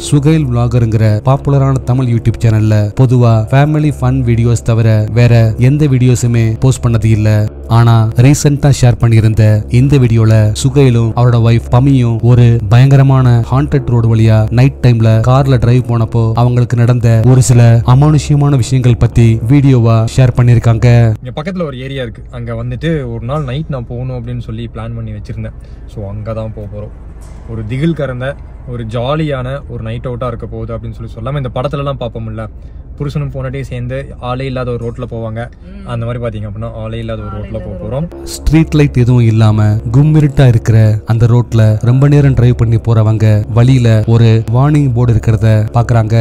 சுகைல் vloggerங்கிற பாப்புலரான தமிழ் யூடியூப் சேனல்ல பொதுவா ஃபேமிலி ஃபன் வீடியோஸ் தவிர வேற எந்த வீடியோஸுமே போஸ்ட் பண்ணது இல்ல. ஆனா ரீசெண்டா ஷேர் பண்ணியிருந்த இந்த வீடியோல சுகைலும் அவரோட வைஃப் பமியும் ஒரு பயங்கரமான ஹாண்டட் ரோடு வழியா நைட் டைம்ல கார்ல டிரைவ் போனப்போ அவங்களுக்கு நடந்த ஒரு சில அமானுஷ்யமான விஷயங்கள் பத்தி வீடியோவா ஷேர் பண்ணிருக்காங்க. இங்க பக்கத்துல ஒரு ஏரியா இருக்கு. அங்க வந்துட்டு ஒரு நாள் நைட் நான் போகணும் அப்படின்னு சொல்லி பிளான் பண்ணி வச்சிருந்தேன். ஸோ அங்கதான் போறோம். ஒரு திகில் கறந்த ஒரு ஜாலியான ஒரு நைட் அவுட்டா இருக்க போகுது அப்படின்னு சொல்லி சொல்லாம இந்த படத்துல எல்லாம் பார்ப்போம்ல, புருஷனும் போனட்டே சேர்ந்து ஆளே இல்லாத ஒரு ரோட்ல போவாங்க. அந்த மாதிரி பாத்தீங்க அப்படின்னா ஆளே இல்லாத ஒரு ரோட்ல போறோம். ஸ்ட்ரீட் லைட் எதுவும் இல்லாம கும்மிருட்டா இருக்கிற அந்த ரோட்ல ரொம்ப நேரம் டிரைவ் பண்ணி போறவங்க வழியில ஒரு வார்னிங் போர்டு இருக்கிறத பாக்குறாங்க.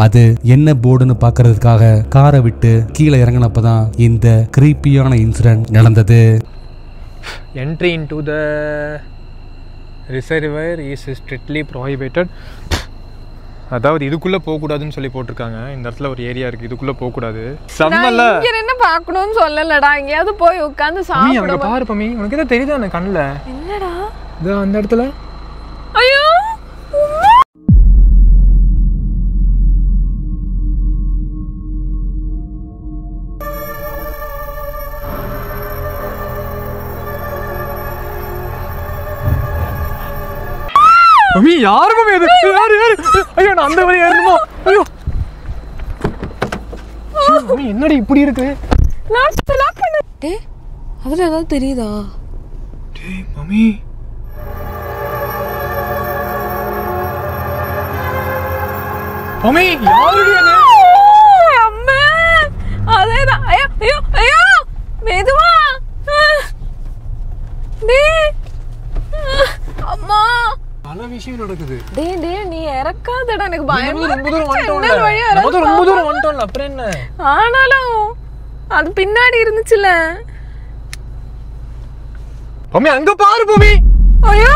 அது என்ன போர்டுன்னு பாக்குறதுக்காக காரை விட்டு கீழே இறங்கினப்பதான் இந்த கிரீப்பியான இன்சிடென்ட் நடந்தது. Entry into the receiver is strictly prohibited. அதாவது இதுக்குள்ள போக கூடாதுன்னு சொல்லி போட்டிருக்காங்க. இந்த இடத்துல ஒரு ஏரியா இருக்கு, இதுக்குள்ள போக கூடாது. சம்மல்ல இங்க என்ன பார்க்கணும்னு சொல்லலடா. எங்கயாவது போய் உட்கார்ந்து சாப்பிடு. அங்க பாரு பமி, உனக்கு ஏதோ தெரியுதா அந்த கண்ணுல? என்னடா இதோ அந்த இடத்துல. ஐயோ மம்மி யாரு மம்மி அது? யாரு யாரு? ஐயோ நான் அந்த வழி ஏறணுமா? ஐயோ மம்மி என்னடி இப்படி இருக்கு? லாக் பண்ணு. டேய் அதுல ஏதாவது தெரியுதா? டேய் மம்மி மம்மி யாருடி அது? அம்மா அதேதான். ஐயோ ஐயோ ஐயோ மெதுவா. டேய் அம்மா பல விஷயம் நடக்குது. டேய் டேய் நீ இறக்காதடா, எனக்கு பயமா ரொம்ப தூரம் இருக்கு. வந்துட்டோம்ல அப்புறம் என்ன? ஆனாலும் அது பின்னாடி இருந்துச்சுல. மம்மி அங்க பாரு மம்மி. ஐயோ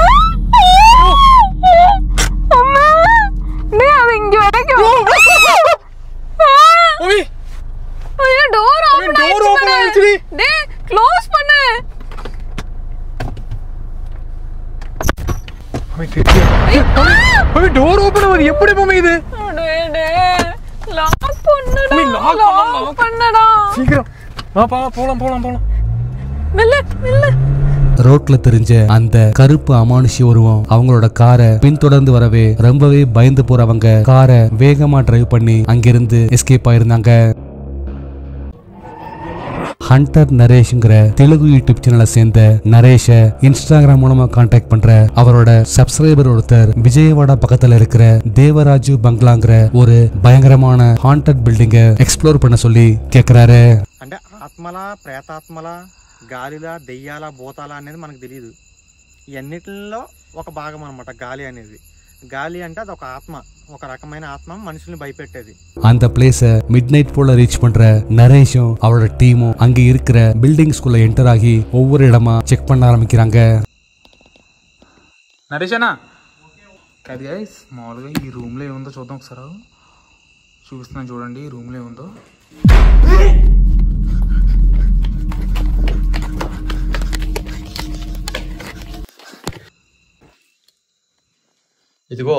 அம்மா டேய் அது இங்க வரைக்கும். மம்மி ஐயோ டோர் ஓபன் ஆயிடுச்சு. டேய் க்ளோஸ் பண்ணு. டோர் ஓபன் ஆகுது. எப்படி மம்மி இது? லாக் பண்ணுடா. லாக் பண்ணடா. சீக்கிரம் போலாம் போலாம் போலாம். மெல்ல மெல்ல. ரோட்ல தெரிஞ்ச அந்த கருப்பு அமானுஷ்ய உருவம் அவங்களோட காரை பின்தொடர்ந்து வரவே ரொம்பவே பயந்து போறவங்க காரை வேகமா டிரைவ் பண்ணி அங்கிருந்து எஸ்கேப் ஆயிருந்தாங்க. ஹண்டர் நரேஷ்ங்கிற தெலுங்கு யூடியூப் சேனலை சேர்ந்த நரேஷ இன்ஸ்டாகிராம் மூலமா கான்டாக்ட் பண்ற அவரோட சப்ஸ்கிரைபர் ஒருத்தர் விஜயவாடா பக்கத்துல இருக்கிற தேவராஜு பங்களாங்கிற ஒரு பயங்கரமான ஹாண்டட் பில்டிங்க எக்ஸ்ப்ளோர் பண்ண சொல்லி கேக்குறாரு. అంటే ఆత్మల ప్రేతాత్మల గాలిల దెయ్యాల భూతాల అనేది మనకు తెలియదు. ఇవన్నిటిలో ఒక భాగం అన్నమాట గాలి అనేది. గాలి అంటే అది ఒక ఆత్మ, ఒక రకమైన ఆత్మ మనుషుల్ని భయపెట్టేది. அந்த பிளேஸ மிட் நைட் போல ரீச் பண்ற நரேஷும் அவரோட டீமும் அங்க இருக்கிற பில்டிங்ஸ்குள்ள என்டர் ஆகி ஒவ்வொரு இடமா செக் பண்ண ஆரம்பிக்கிறாங்க. నరేషనా కాదు గైస్, మామూలుగా ఈ రూమ్ లో ఏముందో చూద్దాం ఒకసారి. చూపిస్తున్నాను చూడండి ఈ రూమ్ లో ఏముందో. ఇదిగో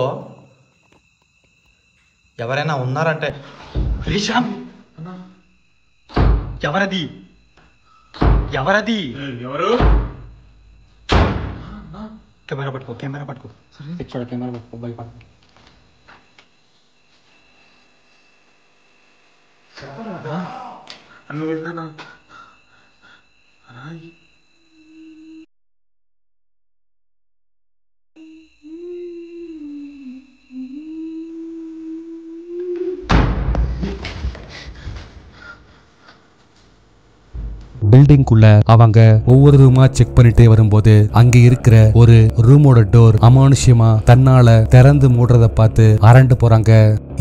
ఎవరైనా ఉన్నారంటే ఎవరది? ఎవరది? ఎవరు? కెమెరా పట్టుకో, కెమెరా పట్టుకో. ఇక్కడ కెమెరా పట్టుకో, భయపడుకో. నువ్వు వెళ్ళానా? பில்டிங்குள்ள அவங்க ஒவ்வொரு ரூமா செக் பண்ணிட்டே வரும்போது அங்க இருக்கிற ஒரு ரூமோட டோர் அமானுஷ்யமா தன்னால திறந்து மூடுறத பார்த்து அரண்டு போறாங்க.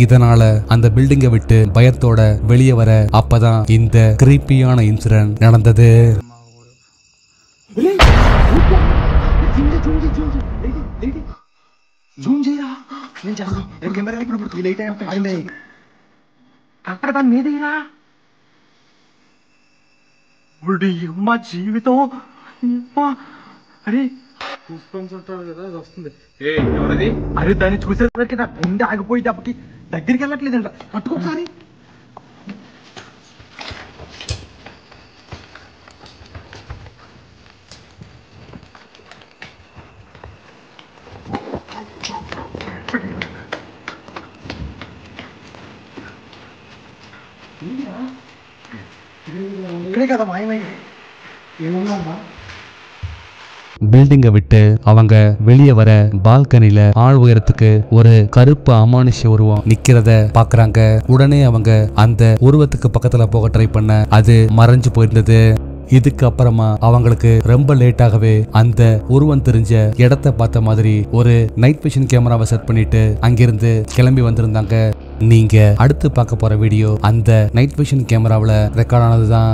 இதனால அந்த பில்டிங்கை விட்டு பயத்தோட வெளியே வர அப்பதான் இந்த கிரீப்பியான இன்சிடென்ட் நடந்தது. మా జీవితం అరే వస్తుంది. ఎవరది? అరే దాన్ని చూసేసరికి నా గుండె ఆగిపోయి దెబ్బకి దగ్గరికి వెళ్ళట్లేదంట. పట్టుకోసారి ఇక్కడే కదా మాయమైంది. ఏమన్నా பில்டிங்கை விட்டு அவங்க வெளியே வர பால்கனில ஆள் உயரத்துக்கு ஒரு கருப்பு அமானுஷ உருவம் நிக்கிறத பாக்குறாங்க. உடனே அவங்க அந்த உருவத்துக்கு பக்கத்துல போக ட்ரை பண்ண அது மறைஞ்சு போயிருந்தது. இதுக்கு அப்புறமா அவங்களுக்கு ரொம்ப லேட்டாகவே அந்த உருவம் தெரிஞ்ச இடத்த பார்த்த மாதிரி ஒரு நைட் விஷன் கேமராவை செட் பண்ணிட்டு அங்கிருந்து கிளம்பி வந்திருந்தாங்க. நீங்க அடுத்து பார்க்க போற வீடியோ அந்த நைட் விஷன் கேமராவில் ரெக்கார்ட் ஆனதுதான்.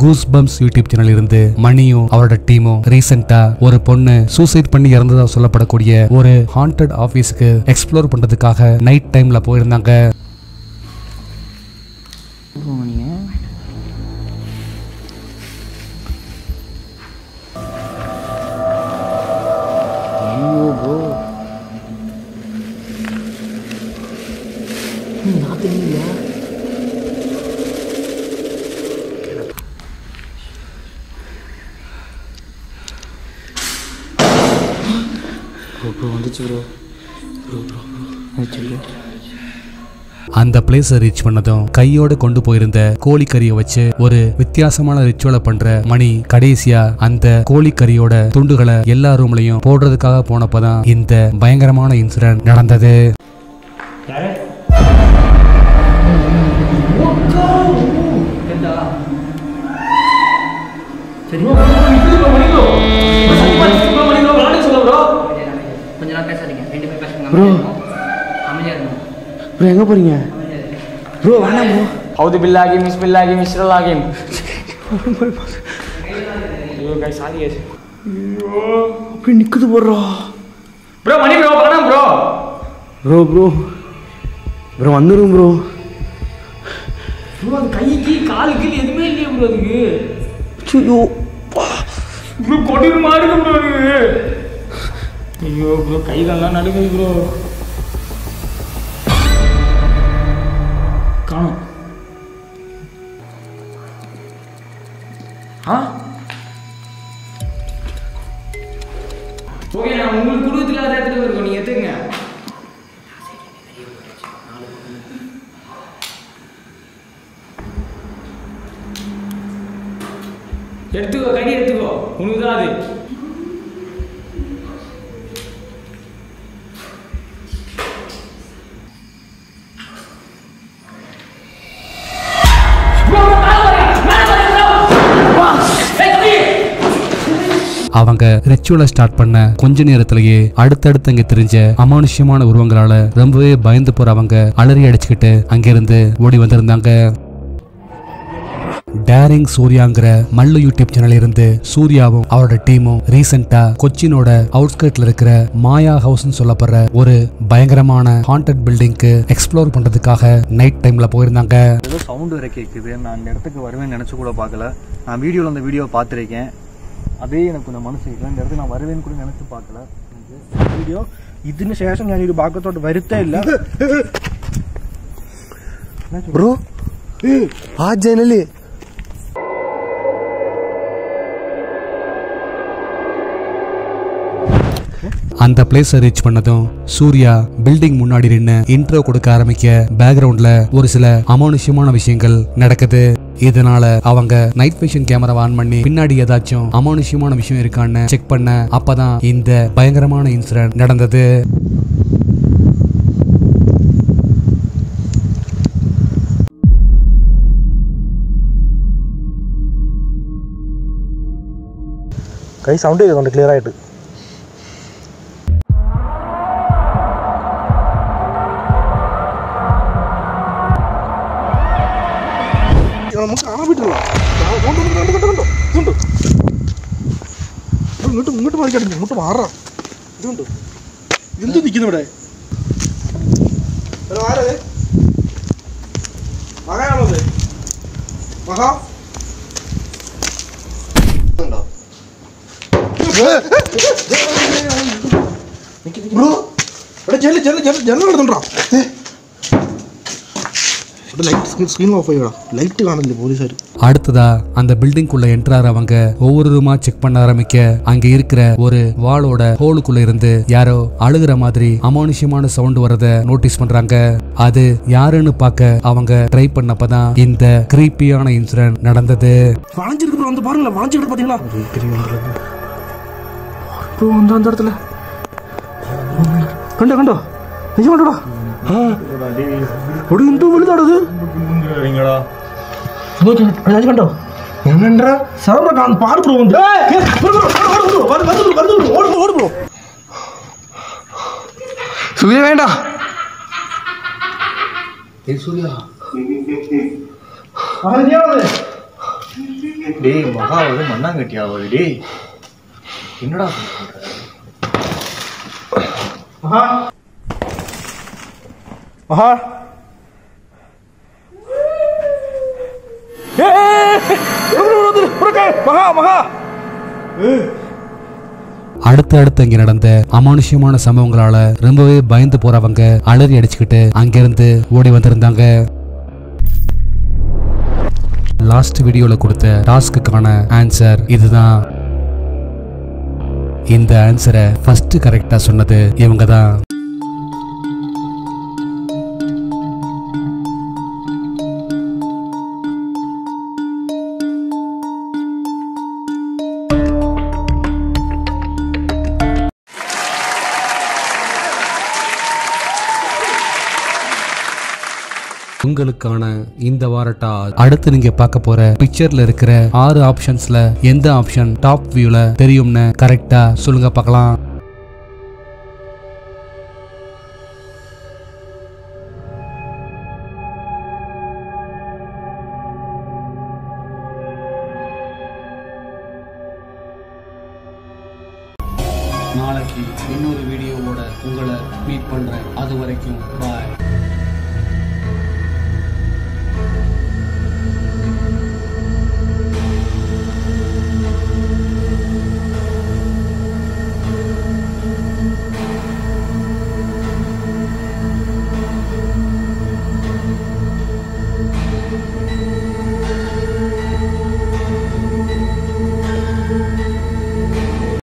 கூஸ்பம்ஸ் யூடியூப் சேனல் இருந்து மணியும் அவரோட டீமும் ரீசெண்டா ஒரு பொண்ணு சூசைட் பண்ணி இறந்ததா சொல்லப்படக்கூடிய ஒரு ஹாண்டட் ஆபீஸ்க்கு எக்ஸ்ப்ளோர் பண்றதுக்காக நைட் டைம்ல போயிருந்தாங்க. அந்த பிளேஸை ரீச் பண்ணதும் கையோட கொண்டு போயிருந்த கோழிக்கறியை வச்சு ஒரு வித்தியாசமான ரிச்சுவலை பண்ற மணி கடைசியா அந்த கோழிக்கறியோட துண்டுகளை எல்லா ரூம்லயும் போடுறதுக்காக போனப்பதான் இந்த பயங்கரமான இன்சிடென்ட் நடந்தது. ப்ரோ எங்க போறீங்க ப்ரோ? வேணாம் ப்ரோ. அவுது பில்லாகி பிஸ்மில்லாகி மிஸ்ரலாகி. ஐயோ गाइस சாரி गाइस. ஐயோ அப்படி நிக்குது ப்ரோ. ப்ரோ மணி ப்ரோ வேணாம் ப்ரோ. ப்ரோ ப்ரோ ப்ரோ வந்துரும் ப்ரோ. ப்ரோ அந்த கைக்கு காலுக்கு எதுமே இல்லையே ப்ரோ அதுக்கு. ஐயோ ப்ரோ கொடிரு மாறுது ப்ரோ அது. ஐயோ ப்ரோ கை கால்லாம் நடுங்குது ப்ரோ. காணோம். ஓகே நான் உங்களுக்கு குடும்பத்துல அதை எடுத்துட்டு இருக்கோம், நீங்க எடுத்துங்க. எடுத்துக்கோ கை எடுத்துக்கோ, உனக்கு தான் அது. அவங்க ரிச்சுவலை ஸ்டார்ட் பண்ண கொஞ்ச நேரத்திலேயே அடுத்தடுத்து அங்க தெரிஞ்ச அமானுஷ்யமான உருவங்களால ரொம்பவே பயந்து போற அவங்க அலறி அடிச்சுக்கிட்டு அங்கிருந்து ஓடி வந்திருந்தாங்க. டேரிங் சூர்யாங்கிற மல்லு யூடியூப் சேனல் இருந்து சூர்யாவும் அவரோட டீமும் ரீசெண்டா கொச்சினோட அவுட்ஸ்கர்ட்ல இருக்கிற மாயா ஹவுஸ்னு சொல்லப்படுற ஒரு பயங்கரமான ஹாண்டட் பில்டிங்க்கு எக்ஸ்ப்ளோர் பண்றதுக்காக நைட் டைம்ல போயிருந்தாங்க. ஏதோ சவுண்ட் வேற கேட்குது. நான் அந்த இடத்துக்கு வருவேன்னு நினைச்சு கூட பார்க்கல. நான் வீடியோவில் அந்த வீடியோ பார்த்துருக்கேன். അതേ എനിക്ക് മനസ്സിലായില്ല. എൻ്റെ അടുത്ത് ഞാൻ വരുവേന്ന് കൂടി നനച്ച് പാക്കല വീഡിയോ. ഇതിന് ശേഷം ഞാൻ ഒരു ഭാഗത്തോട്ട് വരുത്തേ ഇല്ല ബ്രോ. ആ ജനല് அந்த பிளேஸை ரீச் பண்ணதும் சூர்யா பில்டிங் முன்னாடி நின்று இன்ட்ரோ கொடுக்க ஆரம்பிக்க பேக்ரவுண்ட்ல ஒரு சில அமானுஷ்யமான விஷயங்கள் நடக்குது. இதனால அவங்க நைட் விஷன் கேமரா ஆன் பண்ணி பின்னாடி ஏதாச்சும் அமானுஷ்யமான விஷயம் இருக்கான்னு செக் பண்ண அப்பதான் இந்த பயங்கரமான இன்சிடென்ட் நடந்தது. கை சவுண்டே கொஞ்சம் கிளியர் ஆகிட்டு. നമുക്ക് കാണാൻ പറ്റില്ല. ഇങ്ങോട്ട് മാറിക്കാട്ടില്ല, ഇങ്ങോട്ട് മാറാം. ഇതുണ്ട് എന്ത് നിൽക്കുന്നു ഇവിടെ? ആരത്? മകയാണോ അത്? മഹാ ബ്രോ ഇവിടെ ജനൽ എടുത്തുണ്ടോ? அடுத்ததா அந்த பில்டிங்குள்ள என்ட்ரார் அவங்க ஒவ்வொரு ரூமா செக் பண்ண ஆரம்பிக்க அங்க இருக்கிற ஒரு வாலோட ஹோலுக்குள்ள இருந்து யாரோ அழுகிற மாதிரி அமானுஷ்யமான சவுண்ட் வரத நோட்டீஸ் பண்றாங்க. அது யாருன்னு பார்க்க அவங்க ட்ரை பண்ணப்பதான் இந்த கிரீப்பியான இன்சிடென்ட் நடந்தது. வளைஞ்சிருக்கு வந்து பாருங்க, வளைஞ்சிருக்கு பாத்தீங்களா? அந்த இடத்துல கண்டோ கண்டோ நிஜம் கண்டோடா. എന്തോ വലുതാണത് കണ്ടോ? സൂര്യ വേണ്ട, மகாவது மண்ணாங்கட்டியாவது டே என்னடா மகா மகா மகா. அடுத்தடுத்து இங்க நடந்த அமானுஷ்யமான சம்பவங்களால ரொம்பவே பயந்து போறவங்க அலறி அடிச்சுக்கிட்டு அங்கிருந்து ஓடி வந்திருந்தாங்க. லாஸ்ட் வீடியோல கொடுத்த டாஸ்க்குக்கான ஆன்சர் இதுதான். இந்த ஆன்சரை ஃபர்ஸ்ட் கரெக்டா சொன்னது இவங்க தான். உங்களுக்கான இந்த வாரட்டா அடுத்து நீங்க பார்க்க போற பிக்சர்ல இருக்கிற 6 ஆப்ஷன்ஸ்ல எந்த ஆப்ஷன் டாப் வியூல தெரியும்னு கரெக்டா சொல்லுங்க பார்க்கலாம். நாளைக்கு இன்னொரு வீடியோவோட உங்களை மீட் பண்றேன். அது வரைக்கும் பாய்.